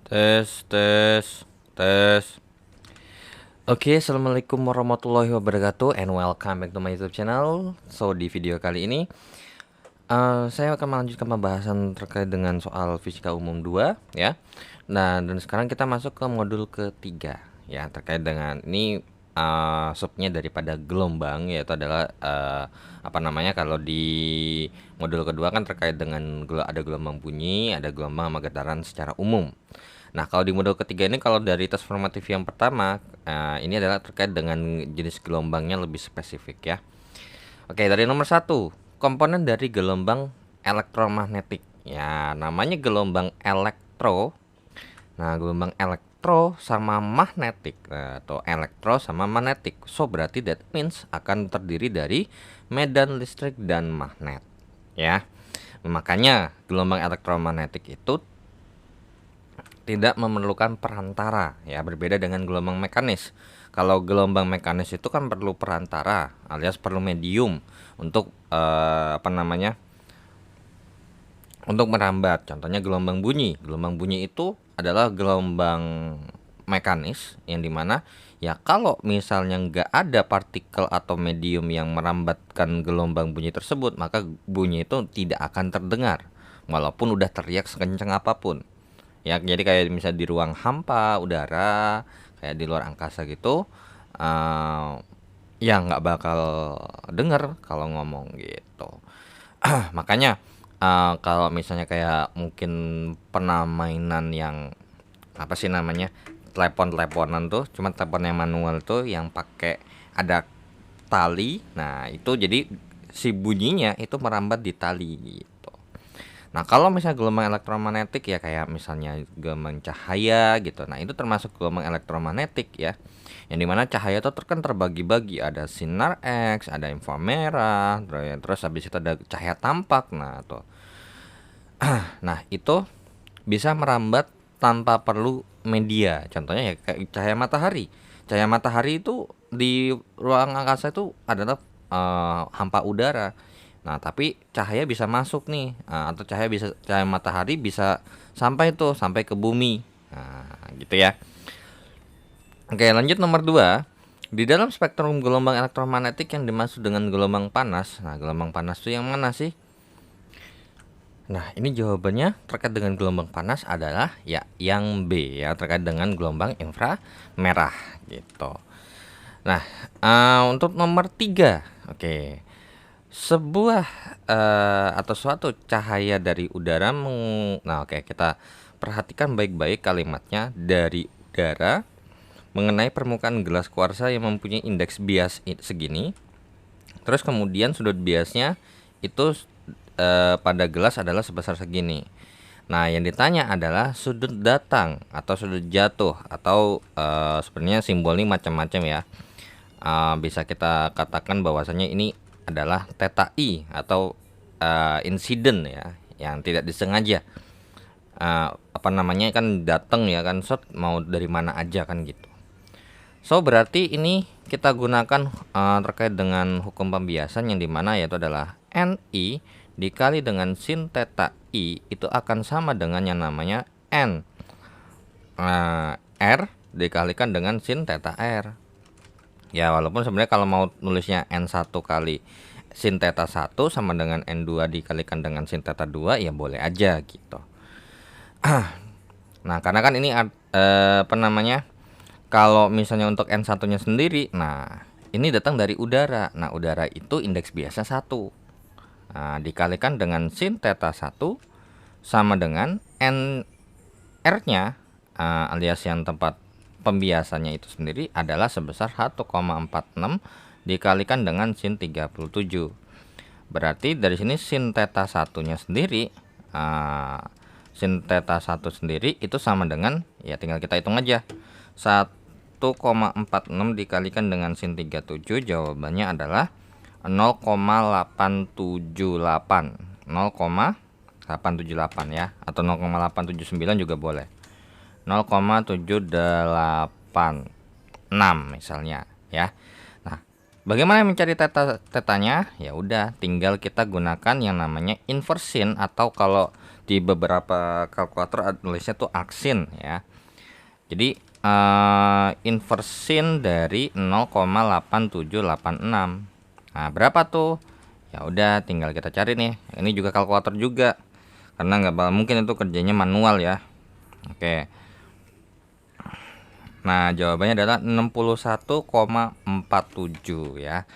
Tes, tes, tes. Oke, assalamualaikum warahmatullahi wabarakatuh, and welcome back to my YouTube channel. So, di video kali ini, saya akan melanjutkan pembahasan terkait dengan soal fisika umum 2 ya. Nah, dan sekarang kita masuk ke modul ketiga ya, terkait dengan ini subnya daripada gelombang, yaitu adalah kalau di modul kedua kan terkait dengan ada gelombang bunyi, ada gelombang sama getaran secara umum. Nah, kalau di modul ketiga ini, kalau dari tes formatif yang pertama, ini adalah terkait dengan jenis gelombangnya lebih spesifik ya. Oke, dari nomor 1, komponen dari gelombang elektromagnetik. Ya, namanya gelombang elektro. Nah, gelombang elektro sama magnetik, atau elektro sama magnetik. So, berarti that means akan terdiri dari medan listrik dan magnet. Ya, makanya gelombang elektromagnetik itu tidak memerlukan perantara ya, berbeda dengan gelombang mekanis. Kalau gelombang mekanis itu kan perlu perantara alias perlu medium untuk untuk merambat. Contohnya gelombang bunyi. Gelombang bunyi itu adalah gelombang mekanis yang dimana ya kalau misalnya nggak ada partikel atau medium yang merambatkan gelombang bunyi tersebut, maka bunyi itu tidak akan terdengar walaupun udah teriak sekencang apapun. Ya, jadi kayak misalnya di ruang hampa udara, kayak di luar angkasa gitu, ya nggak bakal denger kalau ngomong gitu. Makanya kalau misalnya kayak mungkin pernah mainan yang apa sih namanya, telepon-teleponan tuh, cuma telepon yang manual tuh yang pakai ada tali. Nah, itu jadi si bunyinya itu merambat di tali gitu. Nah, kalau misalnya gelombang elektromagnetik ya kayak misalnya gelombang cahaya gitu. Nah, itu termasuk gelombang elektromagnetik ya. Yang dimana cahaya itu kan terbagi-bagi, ada sinar X, ada inframerah, terus habis itu ada cahaya tampak. Nah, itu bisa merambat tanpa perlu media. Contohnya ya kayak cahaya matahari. Cahaya matahari itu di ruang angkasa itu adalah hampa udara. Nah, tapi cahaya bisa masuk nih, atau cahaya matahari bisa sampai ke bumi. Nah, gitu ya. Oke, lanjut nomor 2. Di dalam spektrum gelombang elektromagnetik yang dimaksud dengan gelombang panas. Nah, gelombang panas itu yang mana sih? Nah, ini jawabannya terkait dengan gelombang panas adalah ya yang B ya, terkait dengan gelombang inframerah gitu. Nah, untuk nomor 3. Oke. Sebuah atau suatu cahaya dari udara nah, oke, kita perhatikan baik-baik kalimatnya. Dari udara mengenai permukaan gelas kuarsa yang mempunyai indeks bias segini. Terus kemudian sudut biasnya itu pada gelas adalah sebesar segini. Nah, yang ditanya adalah sudut datang atau sudut jatuh, atau sebenarnya simbolnya macam-macam ya. Bisa kita katakan bahwasanya ini adalah theta i atau insiden ya, yang tidak disengaja. Kan datang ya kan, shot mau dari mana aja kan gitu. So, berarti ini kita gunakan terkait dengan hukum pembiasan yang dimana yaitu adalah NI dikali dengan sin theta I itu akan sama dengan yang namanya N R dikalikan dengan sin theta R. Ya, walaupun sebenarnya kalau mau nulisnya N1 kali sin theta 1 sama dengan N2 dikalikan dengan sin theta 2 ya boleh aja gitu. Nah, karena kan ini kalau misalnya untuk N1-nya sendiri, nah ini datang dari udara. Nah, udara itu indeks biasa 1. Nah, dikalikan dengan sin theta 1 sama dengan NR-nya alias yang tempat pembiasannya itu sendiri adalah sebesar 1,46 dikalikan dengan sin 37. Berarti dari sini sin theta 1-nya sendiri sin theta 1 sendiri itu sama dengan, ya tinggal kita hitung aja, 1,46 dikalikan dengan sin 37, jawabannya adalah 0,878 0,878 ya, atau 0,879 juga boleh, 0,786 misalnya ya. Nah, Bagaimana mencari tetanya? Ya udah, tinggal kita gunakan yang namanya inversin, atau kalau di beberapa kalkulator tulisnya tuh aksin ya. Jadi inversin dari 0,8786. Nah, berapa tuh? Ya udah, tinggal kita cari nih. Ini juga kalkulator juga, karena nggak mungkin itu kerjanya manual ya. Oke. Nah, jawabannya adalah 61,47 ya.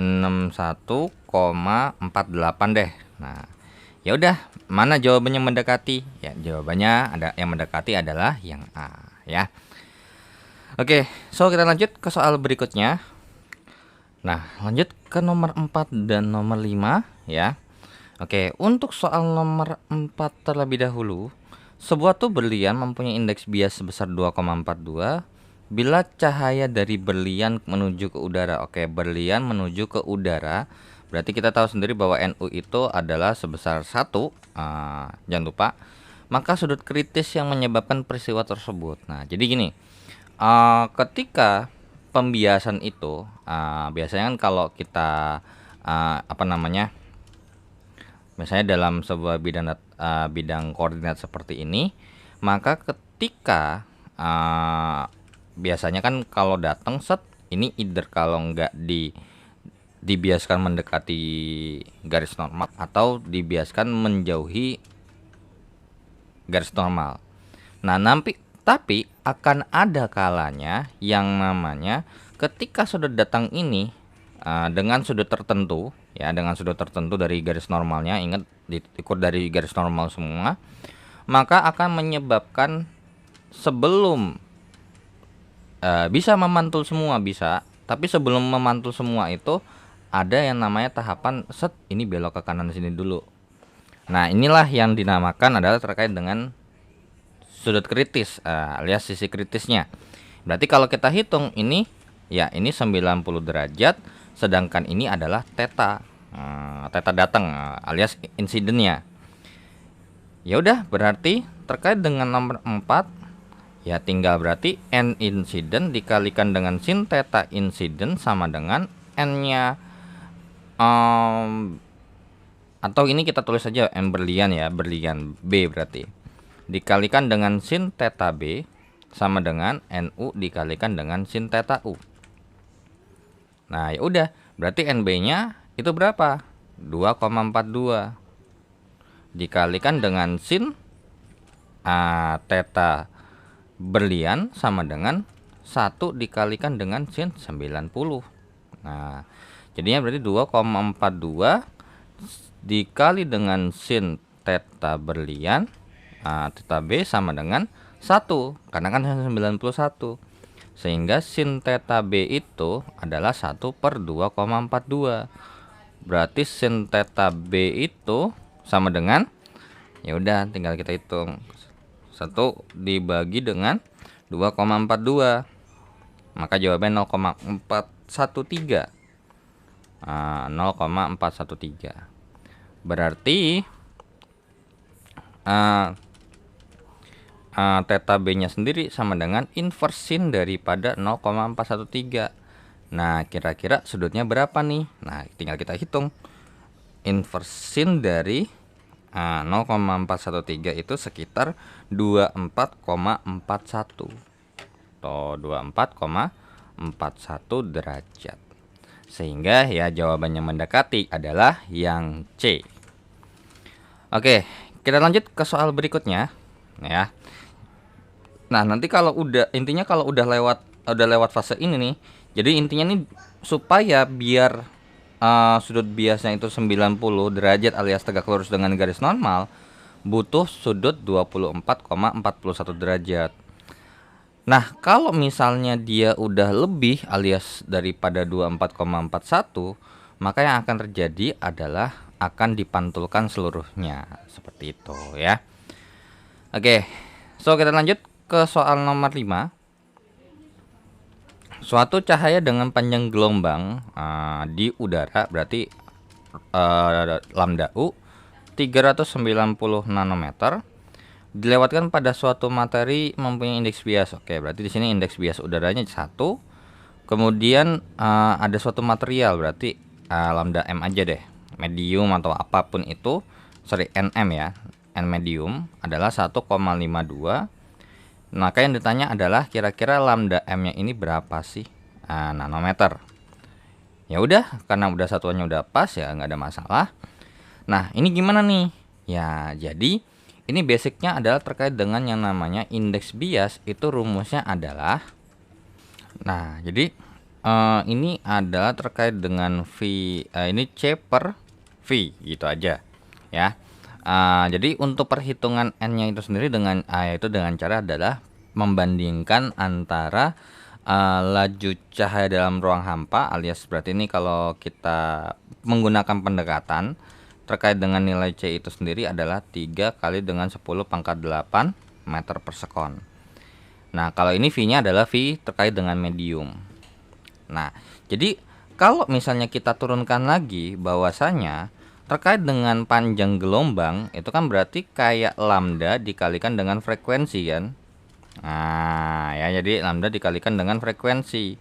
61,48 deh. Nah, ya udah, mana jawabannya mendekati? Ya, jawabannya ada yang mendekati adalah yang A ya. Oke, so kita lanjut ke soal berikutnya. Nah, lanjut ke nomor 4 dan nomor 5 ya. Oke, untuk soal nomor 4 terlebih dahulu. Sebuah tub berlian mempunyai indeks bias sebesar 2,42 bila cahaya dari berlian menuju ke udara. Oke, berlian menuju ke udara. Berarti kita tahu sendiri bahwa NU itu adalah sebesar 1. Jangan lupa. Maka sudut kritis yang menyebabkan peristiwa tersebut. Nah, jadi gini. Ketika pembiasan itu, biasanya kan kalau kita misalnya dalam sebuah bidang koordinat seperti ini, maka ketika biasanya kan kalau datang set ini either kalau nggak dibiaskan mendekati garis normal atau dibiaskan menjauhi garis normal. Nah, tapi akan ada kalanya yang namanya ketika sudut datang ini dengan sudut tertentu ya, dengan sudut tertentu dari garis normalnya, ingat diukur dari garis normal semua, maka akan menyebabkan sebelum bisa memantul semua bisa, tapi sebelum memantul semua itu ada yang namanya tahapan set ini belok ke kanan sini dulu. Nah, inilah yang dinamakan adalah terkait dengan sudut kritis alias sisi kritisnya. Berarti kalau kita hitung ini ya, ini 90 derajat, sedangkan ini adalah theta. Theta datang alias insidennya. Ya udah, berarti terkait dengan nomor 4 ya tinggal berarti n insiden dikalikan dengan sin theta insiden sama dengan n-nya atau ini kita tulis saja m berlian ya, berlian B berarti dikalikan dengan sin theta B sama dengan NU dikalikan dengan sin theta U. Nah, ya udah, berarti NB-nya itu berapa? 2,42 dikalikan dengan sin theta berlian sama dengan 1 dikalikan dengan sin 90. Nah, jadinya berarti 2,42 dikali dengan sin theta berlian theta B sama dengan 1, karena kan 91, sehingga sin theta B itu adalah 1 per 2,42. Berarti sin theta B itu sama dengan, ya udah tinggal kita hitung, 1 dibagi dengan 2,42, maka jawabannya 0,413. 0,413 berarti theta B-nya sendiri sama dengan inversin daripada 0,413. Nah, kira-kira sudutnya berapa nih? Nah, tinggal kita hitung. Inversin dari 0,413 itu sekitar 24,41. Atau 24,41 derajat. Sehingga ya jawabannya mendekati adalah yang C. Oke, kita lanjut ke soal berikutnya ya. Nah, nanti kalau udah lewat fase ini nih. Jadi intinya nih supaya biar sudut biasnya itu 90 derajat alias tegak lurus dengan garis normal, butuh sudut 24,41 derajat. Nah, kalau misalnya dia udah lebih alias daripada 24,41, maka yang akan terjadi adalah akan dipantulkan seluruhnya seperti itu ya. Oke, so kita lanjut ke soal nomor 5. Suatu cahaya dengan panjang gelombang di udara berarti lambda U 390 nanometer dilewatkan pada suatu materi mempunyai indeks bias. Oke, berarti di sini indeks bias udaranya 1. Kemudian ada suatu material, berarti lambda M aja deh. Medium atau apapun itu, sorry Nm ya. N medium adalah 1,52. Maka yang ditanya adalah kira-kira lambda M-nya ini berapa sih? Nanometer. Ya udah, karena udah satuannya udah pas ya, nggak ada masalah. Nah, ini gimana nih? Ya, jadi ini basicnya adalah terkait dengan yang namanya indeks bias. Itu rumusnya adalah, nah, jadi ini adalah terkait dengan V, ini C per V gitu aja ya. Jadi untuk perhitungan N-nya itu sendiri dengan yaitu dengan cara adalah membandingkan antara laju cahaya dalam ruang hampa, alias berarti ini kalau kita menggunakan pendekatan terkait dengan nilai C itu sendiri adalah 3 kali dengan 10 pangkat 8 meter per sekon. Nah, kalau ini V-nya adalah V terkait dengan medium. Nah, jadi kalau misalnya kita turunkan lagi bahwasanya terkait dengan panjang gelombang itu kan berarti kayak lambda dikalikan dengan frekuensi kan. Nah, ya jadi lambda dikalikan dengan frekuensi.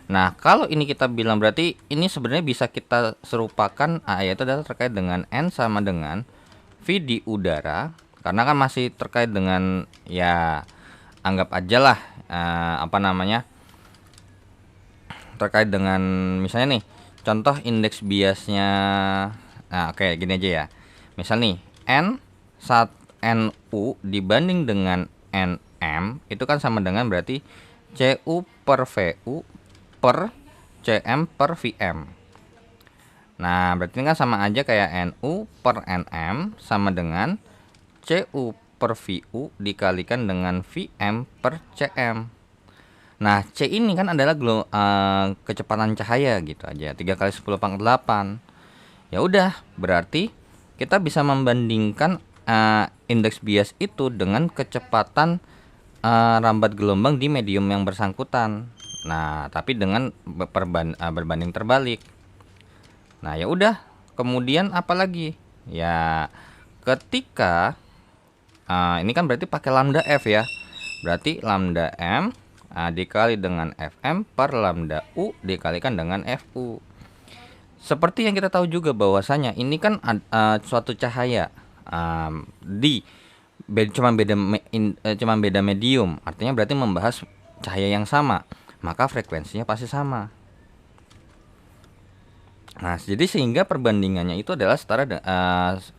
Nah, kalau ini kita bilang berarti ini sebenarnya bisa kita serupakan yaitu adalah terkait dengan N sama dengan V di udara, karena kan masih terkait dengan ya anggap aja lah apa namanya, terkait dengan misalnya nih contoh indeks biasnya. Nah, oke, gini aja ya. Misal nih NU dibanding dengan NM itu kan sama dengan berarti CU per VU per CM per VM. Nah, berarti ini kan sama aja kayak NU per NM sama dengan CU per VU dikalikan dengan VM per CM. Nah, C ini kan adalah kecepatan cahaya gitu aja, 3 kali 10 pangkat 8. Ya udah, berarti kita bisa membandingkan indeks bias itu dengan kecepatan rambat gelombang di medium yang bersangkutan. Nah, tapi dengan berbanding terbalik. Nah, ya udah, kemudian apa lagi? Ya, ketika ini kan berarti pakai lambda F ya. Berarti lambda M dikali dengan Fm per lambda U dikalikan dengan Fu. Seperti yang kita tahu juga bahwasanya ini kan suatu cahaya cuma beda medium, artinya berarti membahas cahaya yang sama, maka frekuensinya pasti sama. Nah, jadi sehingga perbandingannya itu adalah setara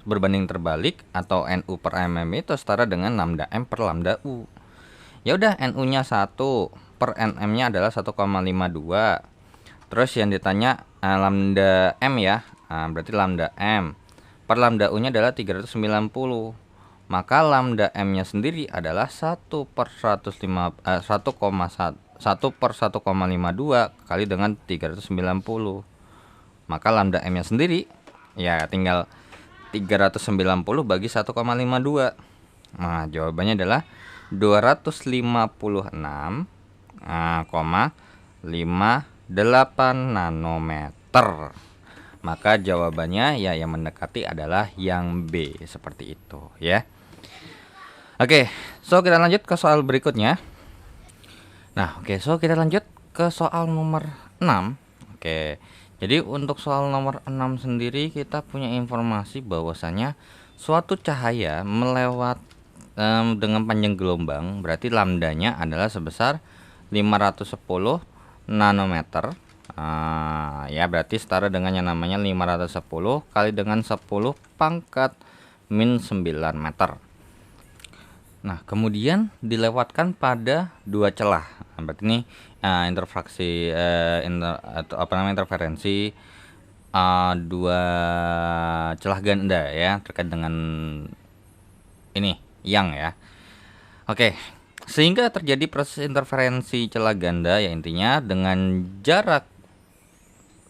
berbanding terbalik atau NU per mm itu setara dengan lambda M per lambda U. Ya udah, NU-nya 1 per nm-nya adalah 1,52. Terus yang ditanya lambda M ya. Berarti lambda M per lambda U-nya adalah 390. Maka lambda M-nya sendiri adalah 1 per 1 per 1,52 kali dengan 390. Maka lambda M-nya sendiri ya tinggal 390 bagi 1,52. Nah, jawabannya adalah 256,58 nanometer. Maka jawabannya ya yang mendekati adalah yang B, seperti itu ya. Oke, so kita lanjut ke soal berikutnya. Nah, so kita lanjut ke soal nomor 6. Jadi untuk soal nomor 6 sendiri kita punya informasi bahwasanya suatu cahaya melewat dengan panjang gelombang, berarti lambdanya adalah sebesar 510 nanometer. Ya berarti setara dengan yang namanya 510 kali dengan 10 pangkat min 9 meter. Nah, kemudian dilewatkan pada dua celah. Berarti ini interfraksi interferensi dua celah ganda ya, terkait dengan ini yang ya. Sehingga terjadi proses interferensi celah ganda ya, intinya dengan jarak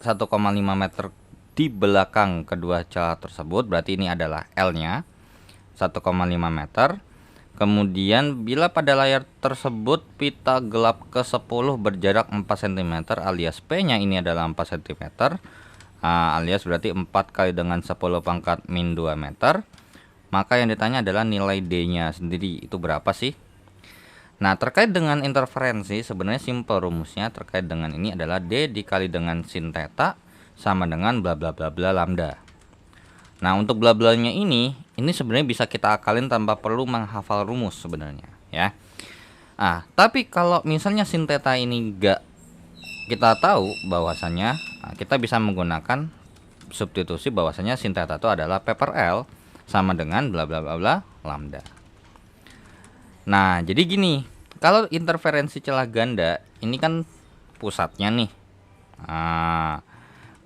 1,5 meter di belakang kedua celah tersebut, berarti ini adalah L-nya 1,5 meter. Kemudian bila pada layar tersebut pita gelap ke-10 berjarak 4 cm alias P-nya ini adalah 4 cm, alias berarti 4 kali dengan 10 pangkat min 2 meter. Maka yang ditanya adalah nilai D-nya sendiri itu berapa sih? Nah, terkait dengan interferensi sebenarnya simpel rumusnya terkait dengan ini adalah D dikali dengan sin theta sama dengan bla bla bla bla lambda. Nah, untuk bla blanya ini sebenarnya bisa kita akalin tanpa perlu menghafal rumus sebenarnya ya. Tapi kalau misalnya sin theta ini enggak kita tahu bahwasannya kita bisa menggunakan substitusi bahwasanya sin theta itu adalah P per L sama dengan bla bla bla bla lambda. Nah, jadi gini, kalau interferensi celah ganda ini kan pusatnya nih,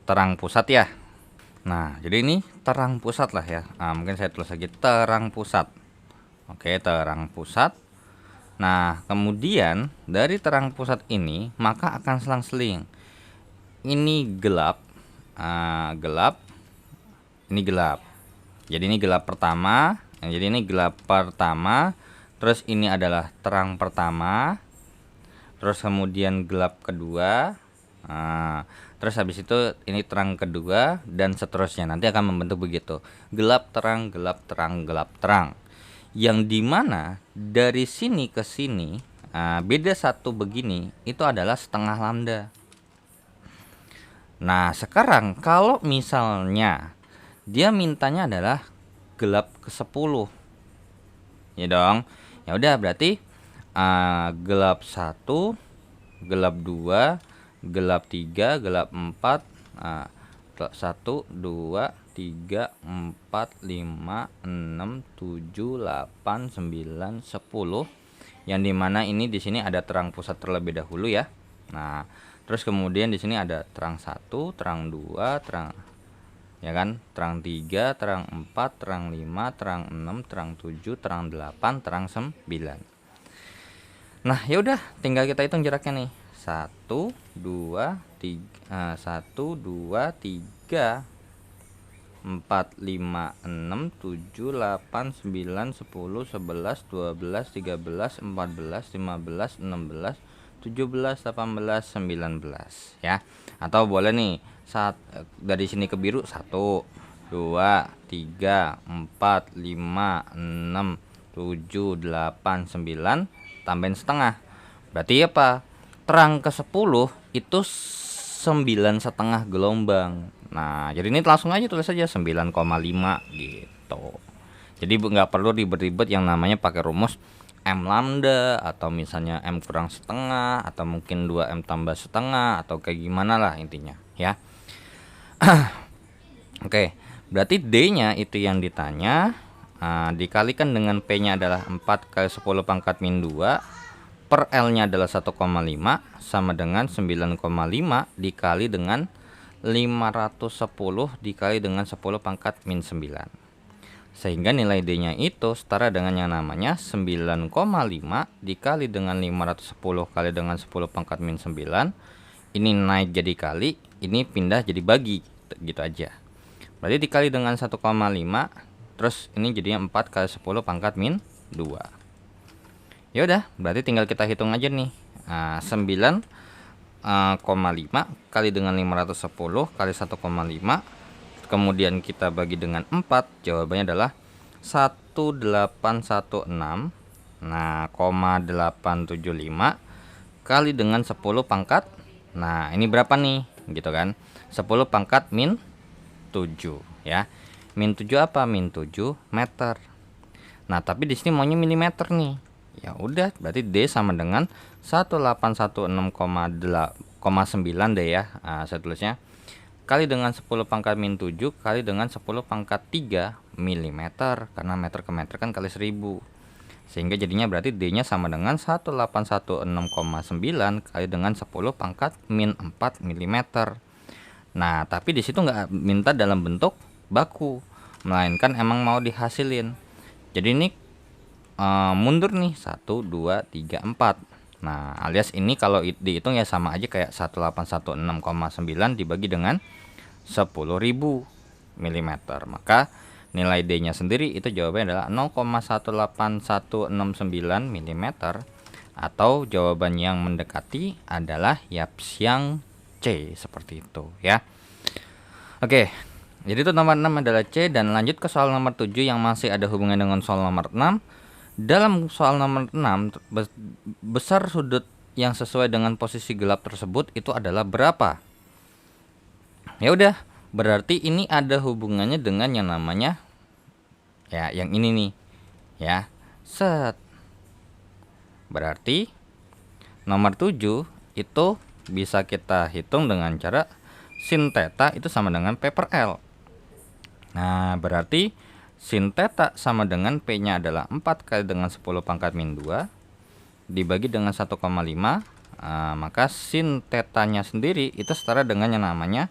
terang pusat ya. Nah, jadi ini terang pusat lah ya. Mungkin saya tulis lagi terang pusat. Oke, terang pusat. Nah, kemudian dari terang pusat ini maka akan selang-seling. Ini gelap, gelap, ini gelap. Jadi ini gelap pertama, jadi ini gelap pertama. Terus ini adalah terang pertama, terus kemudian gelap kedua, terus habis itu ini terang kedua dan seterusnya. Nanti akan membentuk begitu, gelap terang gelap terang gelap terang, yang dimana dari sini ke sini beda satu begini itu adalah setengah lambda. Nah, sekarang kalau misalnya dia mintanya adalah gelap ke 10 ya dong. Ya udah berarti gelap 1, gelap 2, gelap 3, gelap 4, 1, 2, 3, 4, 5, 6, 7, 8, 9, 10. Yang dimana ini di sini ada terang pusat terlebih dahulu ya. Nah, terus kemudian di sini ada terang 1, terang 2, terang ya kan, terang 3, terang 4, terang 5, terang 6, terang 7, terang 8, terang 9. Nah, ya udah tinggal kita hitung jaraknya nih. 1 2 3 1 2 3 4 5 6 7 8 9 10 11 12 13 14 15 16 17 18 19 20 ya. Atau boleh nih dari sini ke biru 1 2 3 4 5 6 7 8 9 tambahin setengah. Berarti apa? Terang ke 10 itu 9,5 gelombang. Nah, jadi ini langsung aja tulis aja 9,5 gitu. Jadi nggak perlu ribet-ribet yang namanya pakai rumus M lambda atau misalnya M kurang setengah atau mungkin 2M tambah setengah atau kayak gimana lah intinya ya. Oke, berarti D-nya itu yang ditanya dikalikan dengan P-nya adalah 4 kali 10 pangkat min 2 per L-nya adalah 1,5 sama dengan 9,5 dikali dengan 510 dikali dengan 10 pangkat min 9. Sehingga nilai D-nya itu setara dengan yang namanya 9,5 dikali dengan 510 kali dengan 10 pangkat min 9. Ini naik jadi kali, ini pindah jadi bagi, gitu aja. Berarti dikali dengan 1,5, terus ini jadinya 4 kali 10 pangkat min 2. Ya udah, berarti tinggal kita hitung aja nih. 9,5 kali dengan 510 kali 1,5, kemudian kita bagi dengan 4, jawabannya adalah 1816 875 kali dengan 10 pangkat. Nah, ini berapa nih? Gitu kan. 10 pangkat min 7 ya. Min 7 apa? Min 7 meter. Nah, tapi di sini maunya milimeter nih. Ya udah, berarti D sama dengan 1816,9 deh ya. Saya tulisnya kali dengan 10 pangkat min 7 kali dengan 10 pangkat 3 mm, karena meter ke meter kan kali 1000. Sehingga jadinya berarti D-nya sama dengan 1816,9 kali dengan 10 pangkat min 4 mm. Nah, tapi di situ nggak minta dalam bentuk baku, melainkan emang mau dihasilin. Jadi ini mundur nih 1 2 3 4. Nah, alias ini kalau dihitung ya sama aja kayak 1816,9 dibagi dengan 10.000 mm. Maka nilai D-nya sendiri itu jawabannya adalah 0,18169 mm, atau jawaban yang mendekati adalah Yapsiang C, seperti itu ya. Oke. Jadi itu nomor 6 adalah C, dan lanjut ke soal nomor 7 yang masih ada hubungan dengan soal nomor 6. Dalam soal nomor 6, besar sudut yang sesuai dengan posisi gelap tersebut itu adalah berapa? Ya udah, berarti ini ada hubungannya dengan yang namanya ya yang ini nih. Ya. Set. Berarti nomor 7 itu bisa kita hitung dengan cara sin theta itu sama dengan P per L. Nah, berarti sin theta sama dengan P-nya adalah 4 kali dengan 10 pangkat min 2 dibagi dengan 1,5. Maka sin theta-nya sendiri itu setara dengan yang namanya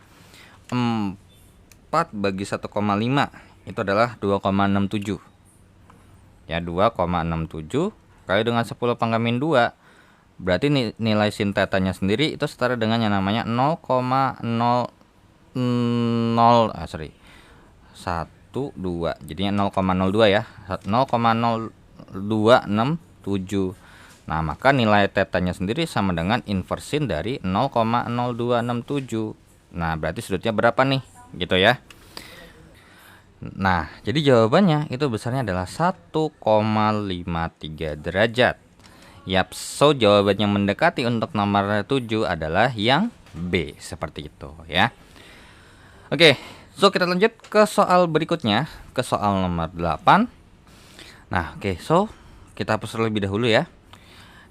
4 bagi 1,5 itu adalah 2,67. Ya, 2,67 kali dengan 10 pangkat min 2. Berarti nilai sin theta-nya sendiri itu setara dengan yang namanya 0,0 jadinya 0,02 ya, 0,0267. Nah, maka nilai tetanya sendiri sama dengan inversin dari 0,0267. Nah, berarti sudutnya berapa nih gitu ya. Nah, jadi jawabannya itu besarnya adalah 1,53 derajat. Yap, so jawaban yang mendekati untuk nomor 7 adalah yang B, seperti itu ya. Oke, so kita lanjut ke soal berikutnya, ke soal nomor 8. Nah, oke, so kita hapus terlebih dahulu ya.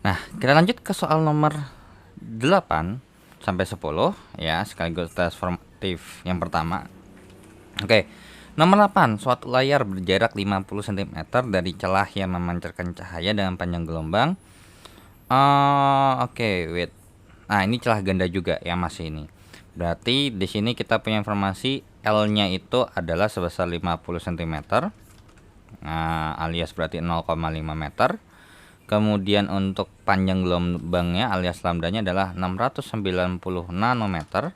Nah, kita lanjut ke soal nomor 8 sampai 10 ya, sekaligus tes formatif yang pertama. Oke, nomor 8, suatu layar berjarak 50 cm dari celah yang memancarkan cahaya dengan panjang gelombang. Oke, wait. Nah, ini celah ganda juga ya masih ini. Berarti di sini kita punya informasi L-nya itu adalah sebesar 50 cm. Alias berarti 0,5 meter. Kemudian untuk panjang gelombangnya alias lambdanya adalah 690 nanometer.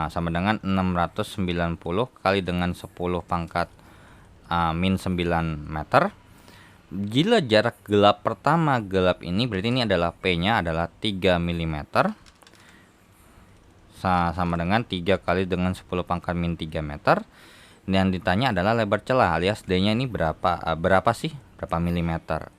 Sama dengan 690 kali dengan 10 pangkat min 9 meter. Jika jarak gelap pertama gelap ini berarti ini adalah P-nya adalah 3 mm. Sama dengan 3 kali dengan 10 pangkat min 3 meter. Dan ditanya adalah lebar celah alias D-nya ini berapa sih? Berapa milimeter?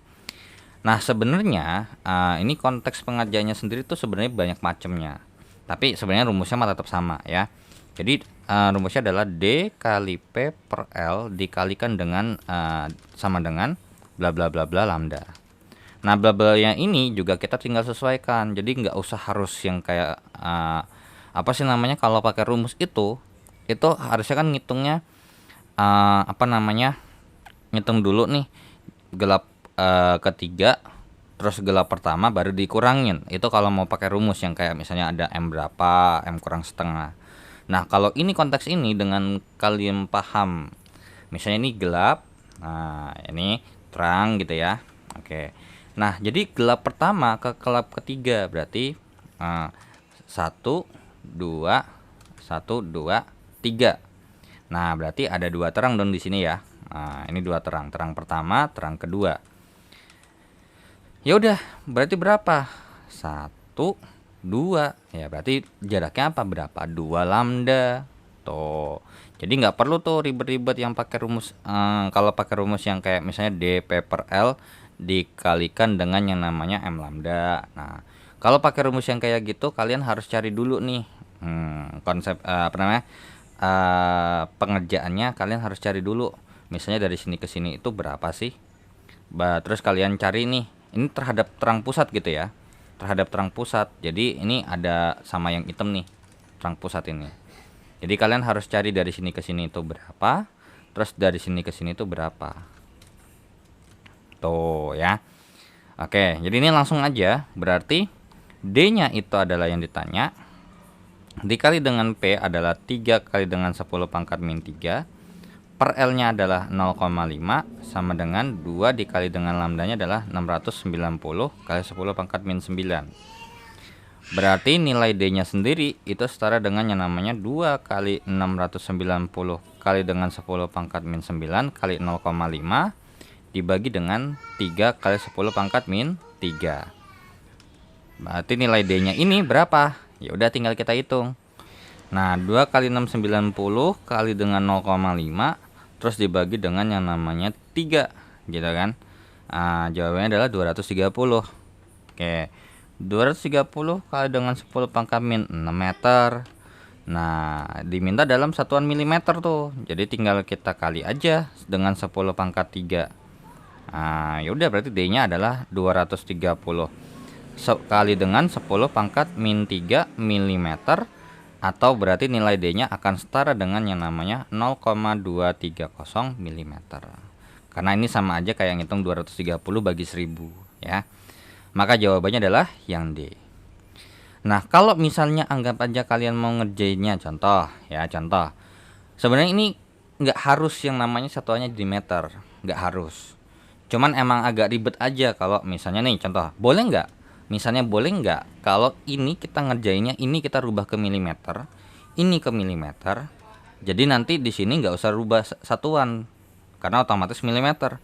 Nah, sebenarnya ini konteks pengerjaannya sendiri tuh sebenarnya banyak macamnya. Tapi sebenarnya rumusnya mah tetap sama ya. Jadi rumusnya adalah D kali P per L dikalikan dengan sama dengan bla bla bla bla lambda. Nah, bla bla yang ini juga kita tinggal sesuaikan. Jadi nggak usah harus yang kayak apa sih namanya, kalau pakai rumus itu harusnya kan ngitungnya ngitung dulu nih gelap ketiga terus gelap pertama baru dikurangin. Itu kalau mau pakai rumus yang kayak misalnya ada M berapa, M kurang setengah. Nah, kalau ini konteks ini dengan kalian paham, misalnya ini gelap, nah ini terang gitu ya. Oke. Nah, jadi gelap pertama ke gelap ketiga berarti 1 2 1 2 3. Nah, berarti ada 2 terang dong di sini ya. Nah, ini 2 terang. Terang pertama, terang kedua. Ya udah, berarti berapa? 1 2. Ya, berarti jaraknya apa? Berapa? 2 lambda. Tuh. Jadi nggak perlu tuh ribet-ribet yang pakai rumus. Kalau pakai rumus yang kayak misalnya D P per L dikalikan dengan yang namanya M lambda. Nah, kalau pakai rumus yang kayak gitu kalian harus cari dulu nih konsep pengerjaannya. Kalian harus cari dulu. Misalnya dari sini ke sini itu berapa sih? Terus kalian cari nih, ini terhadap terang pusat gitu ya. Terhadap terang pusat. Jadi ini ada sama yang hitam nih, terang pusat ini. Jadi kalian harus cari dari sini ke sini itu berapa, terus dari sini ke sini itu berapa. Tuh ya. Oke, jadi ini langsung aja. Berarti D-nya itu adalah yang ditanya. Dikali dengan P adalah 3 kali dengan 10 pangkat min 3. Per L-nya adalah 0,5 sama dengan 2 dikali dengan lambdanya adalah 690 kali 10 pangkat min 9. Berarti nilai D-nya sendiri itu setara dengan yang namanya 2 kali 690 kali dengan 10 pangkat min 9 kali 0,5 dibagi dengan 3 kali 10 pangkat min 3. Berarti nilai D-nya ini berapa? Ya udah tinggal kita hitung. Nah, 2 kali 690 kali dengan 0,5 terus dibagi dengan yang namanya 3. gitu kan. Jawabannya adalah 230. Oke, 230 kali dengan 10 pangkat min 6 meter. Nah, diminta dalam satuan milimeter tuh. Jadi tinggal kita kali aja dengan 10 pangkat 3. Yaudah berarti D-nya adalah 230 kali dengan 10 pangkat min 3 mm, atau berarti nilai D-nya akan setara dengan yang namanya 0,230 mm. Karena ini sama aja kayak ngitung 230 bagi 1000 ya. Maka jawabannya adalah yang D. Nah, kalau misalnya anggap aja kalian mau ngerjainnya contoh ya, contoh. Sebenarnya ini nggak harus yang namanya satuannya di meter, nggak harus. Cuman emang agak ribet aja kalau misalnya nih contoh, boleh nggak? Misalnya boleh nggak kalau ini kita ngerjainnya ini kita rubah ke milimeter, ini ke milimeter. Jadi nanti di sini nggak usah rubah satuan karena otomatis milimeter.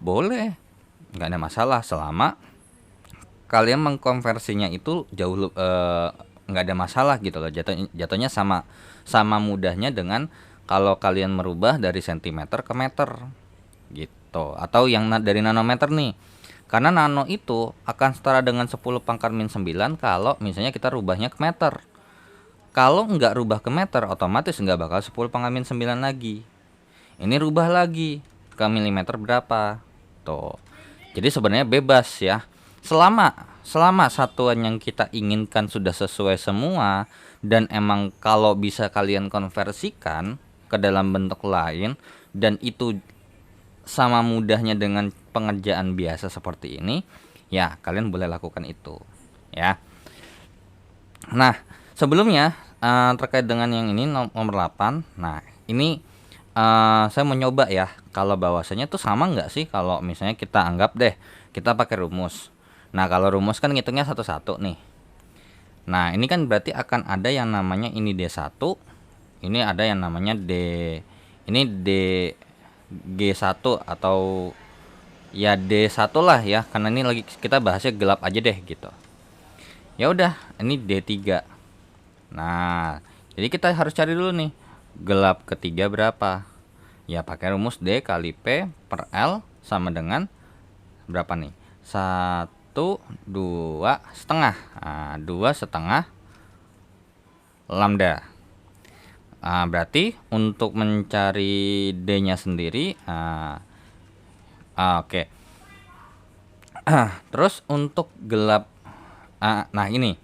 Boleh, nggak ada masalah selama kalian mengkonversinya itu jauh nggak ada masalah gitu loh. Jatuhnya sama mudahnya dengan kalau kalian merubah dari sentimeter ke meter gitu, atau yang dari nanometer nih, karena nano itu akan setara dengan 10 pangkat min 9 kalau misalnya kita rubahnya ke meter. Kalau nggak rubah ke meter otomatis nggak bakal 10 pangkat min 9 lagi. Ini rubah lagi ke milimeter berapa tuh. Jadi sebenarnya bebas ya, selama satuan yang kita inginkan sudah sesuai semua, dan emang kalau bisa kalian konversikan ke dalam bentuk lain dan itu sama mudahnya dengan pengerjaan biasa seperti ini, ya kalian boleh lakukan itu ya. Nah, sebelumnya terkait dengan yang ini nomor 8. Nah, ini saya mau nyoba ya, kalau bahwasanya tuh sama nggak sih kalau misalnya kita anggap deh kita pakai rumus. Nah, kalau rumus kan ngitungnya satu-satu nih. Nah, ini kan berarti akan ada yang namanya ini D1, ini ada yang namanya ini G1 atau ya D1 lah ya, karena ini lagi kita bahasnya gelap aja deh gitu. Ya udah, ini D3. Nah, jadi kita harus cari dulu nih gelap ketiga berapa. Ya pakai rumus D kali P per L sama dengan berapa nih? 2,5. 2,5 lambda. Berarti untuk mencari D-nya sendiri, oke. Terus untuk gelap, nah ini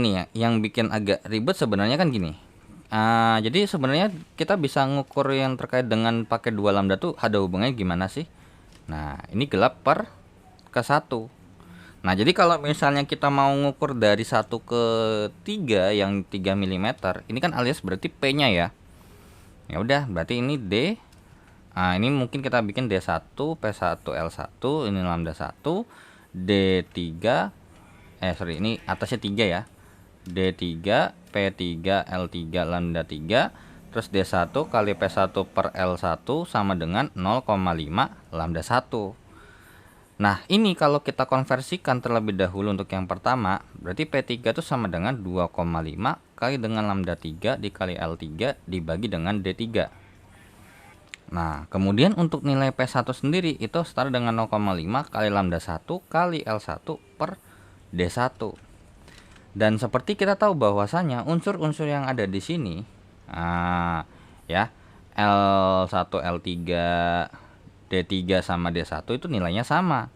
ya yang bikin agak ribet sebenarnya kan gini. Jadi sebenarnya kita bisa ngukur yang terkait dengan pakai 2 lambda tuh ada hubungannya gimana sih? Nah, ini gelap per ke 1. Nah, jadi kalau misalnya kita mau ngukur dari 1 ke 3 yang 3 mm, ini kan alias berarti P-nya ya. Ya udah, berarti ini D. Ini mungkin kita bikin D1, P1, L1, ini lambda 1, D3, ini atasnya 3 ya. D3, P3, L3, lambda 3, terus D1 kali P1 per L1 sama dengan 0,5 lambda 1. Nah, ini kalau kita konversikan terlebih dahulu untuk yang pertama, berarti P3 itu sama dengan 2,5 kali dengan lambda 3 dikali L3 dibagi dengan D3. Nah, kemudian untuk nilai P1 sendiri itu setara dengan 0,5 kali lambda 1 kali L1 per D1. Dan seperti kita tahu bahwasanya unsur-unsur yang ada di sini, ya, L1, L3, D3 sama D1 itu nilainya sama.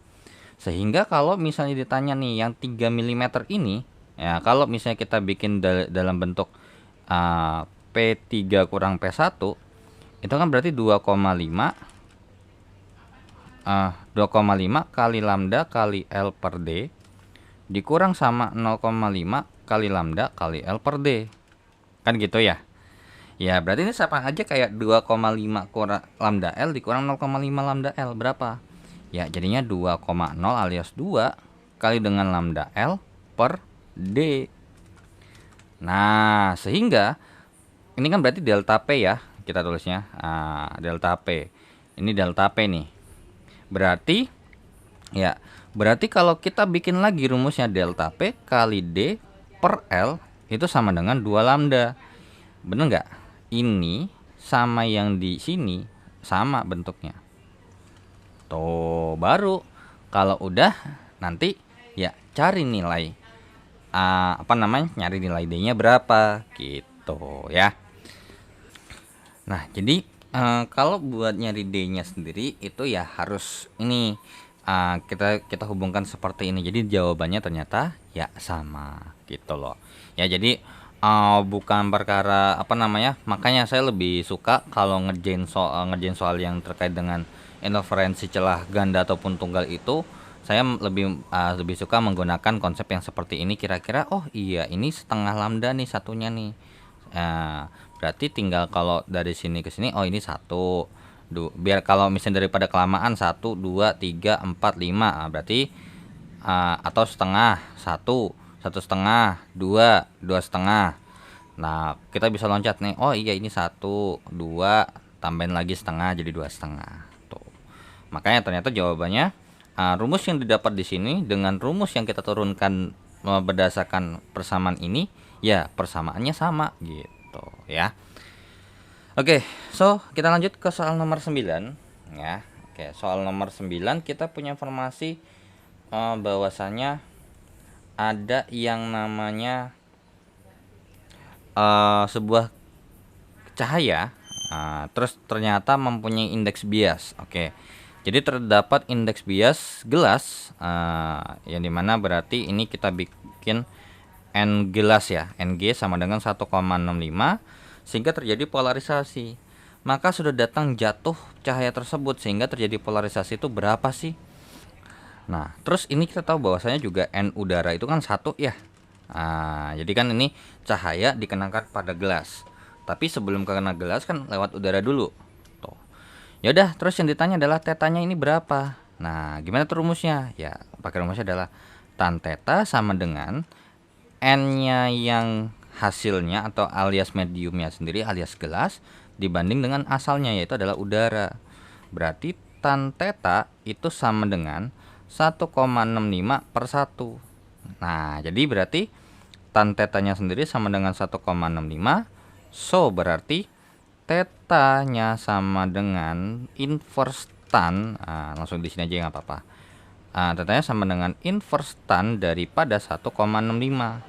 Sehingga kalau misalnya ditanya nih yang 3 mm ini, ya kalau misalnya kita bikin dalam bentuk P3 kurang P1, itu kan berarti 2,5 kali lambda kali L per D dikurang sama 0,5 kali lambda kali L per D. Kan gitu ya. Ya berarti ini sama aja kayak 2,5 kurang lambda L dikurang 0,5 lambda L berapa? Ya jadinya 2,0 alias 2 kali dengan lambda L per D. Nah sehingga ini kan berarti delta P ya, kita tulisnya delta P. Ini delta P nih. Berarti ya, berarti kalau kita bikin lagi rumusnya delta P kali D per L itu sama dengan 2 lambda. Bener nggak? Ini sama yang di sini sama bentuknya. Tuh, baru kalau udah nanti ya cari nilai nyari nilai D-nya berapa gitu ya. Nah, jadi kalau buat nyari D-nya sendiri itu ya harus ini kita hubungkan seperti ini. Jadi jawabannya ternyata ya sama gitu loh. Ya jadi bukan perkara makanya saya lebih suka kalau ngerjain soal yang terkait dengan inferensi celah ganda ataupun tunggal itu. Saya lebih suka menggunakan konsep yang seperti ini. Kira-kira oh iya ini setengah lambda nih satunya nih. Berarti tinggal kalau dari sini ke sini oh ini satu. Biar kalau misalnya daripada kelamaan 1 2 3 4 5 berarti atau setengah 1 1/2 2 2/2. Nah, kita bisa loncat nih. Oh iya ini 1 2 tambahin lagi setengah jadi 2/2. Tuh. Makanya ternyata jawabannya rumus yang didapat di sini dengan rumus yang kita turunkan berdasarkan persamaan ini ya persamaannya sama gitu ya. Oke, so kita lanjut ke soal nomor 9 ya. Oke, soal nomor 9 kita punya informasi bahwasanya ada yang namanya sebuah cahaya terus ternyata mempunyai indeks bias. Oke. Jadi terdapat indeks bias gelas yang dimana berarti ini kita bikin N gelas ya. Ng sama dengan 1,65 sehingga terjadi polarisasi. Maka sudah datang jatuh cahaya tersebut sehingga terjadi polarisasi itu berapa sih? Nah, terus ini kita tahu bahwasanya juga N udara itu kan 1 ya. Jadi kan ini cahaya dikenakan pada gelas. Tapi sebelum kena gelas kan lewat udara dulu. Tuh. Ya udah, terus yang ditanya adalah tetanya ini berapa? Nah, gimana tuh rumusnya? Ya, pakai rumusnya adalah tan theta sama dengan N-nya yang hasilnya atau alias mediumnya sendiri alias gelas dibanding dengan asalnya yaitu adalah udara. Berarti tan theta itu sama dengan 1,65/1. Nah, jadi berarti tan tetanya sendiri sama dengan 1,65. So, berarti tetanya sama dengan inverse tan. Langsung di sini aja nggak apa-apa. Tetanya sama dengan inverse tan daripada 1,65.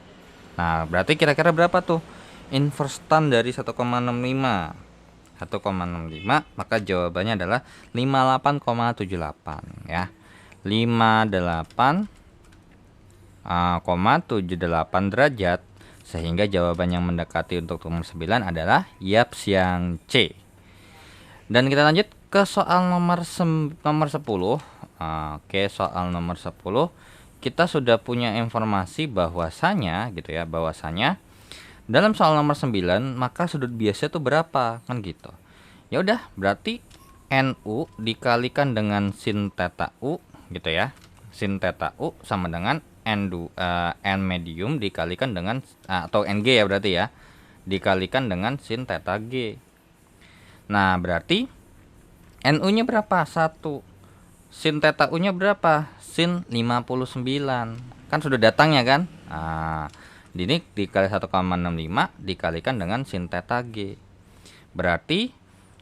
Nah, berarti kira-kira berapa tuh inverse tan dari 1,65? 1,65, maka jawabannya adalah 58,78 ya. 58,78 derajat sehingga jawaban yang mendekati untuk nomor 9 adalah yaps yang C. Dan kita lanjut ke soal nomor 10. Oke, soal nomor 10 kita sudah punya informasi bahwasanya gitu ya, bahwasanya dalam soal nomor 9 maka sudut biasnya itu berapa kan gitu. Ya udah, berarti NU dikalikan dengan sin theta U gitu ya. Sin theta U sama dengan N medium dikalikan dengan atau NG ya berarti ya. Dikalikan dengan sin theta G. Nah, berarti NU-nya berapa? 1. Sin theta U-nya berapa? Sin 59. Kan sudah datangnya kan? Ini dikali 1,65 dikalikan dengan sin theta G. Berarti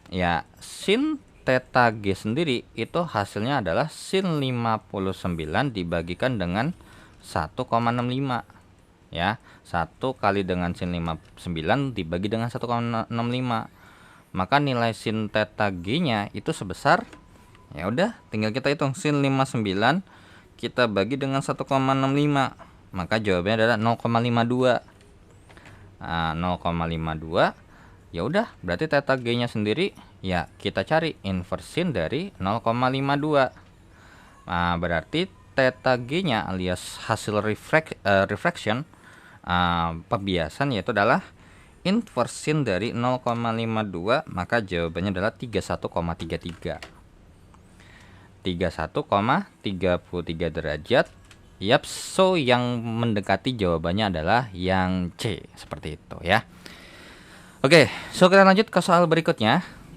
ya sin theta G sendiri itu hasilnya adalah sin 59 dibagikan dengan 1,65 ya. 1 kali dengan sin 59 dibagi dengan 1,65. Maka nilai sin theta G-nya itu sebesar, ya udah tinggal kita hitung sin 59 kita bagi dengan 1,65. Maka jawabannya adalah 0,52. 0,52. Ya udah, berarti theta G-nya sendiri ya kita cari inverse sin dari 0,52. Berarti theta G-nya alias hasil refraction pembiasan yaitu adalah inverse sin dari 0,52, maka jawabannya adalah 31,33. 31,33 derajat. Yap, so yang mendekati jawabannya adalah yang C, seperti itu ya. Oke, so kita lanjut ke soal berikutnya.